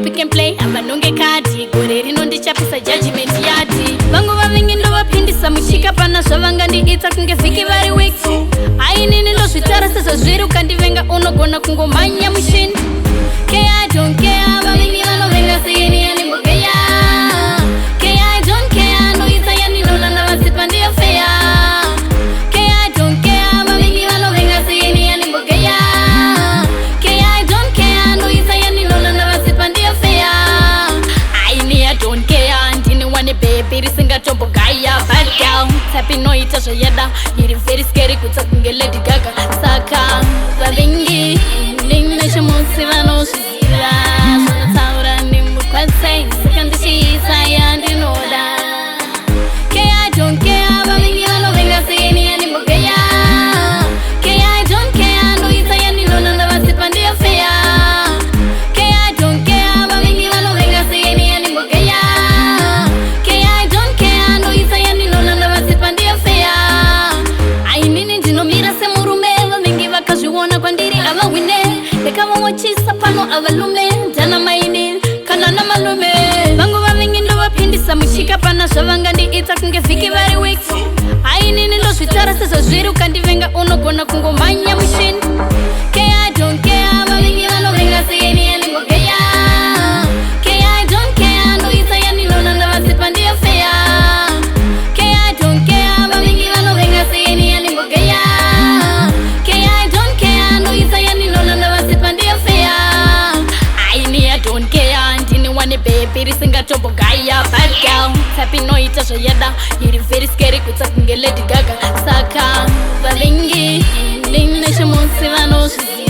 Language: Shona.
pick and play avanonge kati gore rinondichapisa judgment yati vangu vavingi ndovapindisa muchika pana zvavangandiita kunge vhiki vari weak ainini ndozvitara sezvazviri ukandivenga unogona kungomhanya mushini care I don't care vavingi vanovenga seini yanimbogeya care I don't care noita yaninona navasipa ndiyo feya care I don't care vavingi vanovenga seini yanimbogeya care I don't care noita yaninona navasipa ndiyo feya aini I don't care ndini wane baby risingatombogaya bad girl type inoita zvoyada iri very scary kutsa kunge Lady Gaga saka vavingi ndinechimutsi vanozviziva zvinotaura ndimukwatse saka ndichiisa yandinoda care I don't care vavingi vanovenga seini yanimbogeya care I don't care ndoita yaninona ndavasipa ndiyo feya care I don't care vavingi vanovenga seini yanimbogeya care I don't care ndoita yaninona ndavasipa ndiyo feya ainini ndinomira semurume vavingi vakazviona kwandiri avahwine ndakavamwachisa pano avalume ndana maini kana namalume vangu vavingi ndovapindisa muchika pana zvavangandiita kunge vhiki vari weak ainini ndozvitara sezvazviri ukandivenga unogona kungomhanya mushini care I don't care vavingi vanovenga seini yanimbogeya care I don't care ndoita yaninona ndavasipa ndiyo feya care I don't care vavingi vanovenga seini yanimbogeya care I don't care ndoita yaninona ndavasipa ndiyo feya aini I don't care ndini wane baby risingatombogaya bad girl type inoita zvoyada iri very scary kutsa kunge Lady Gaga saka vavingi ndinechimutsi vanozviziva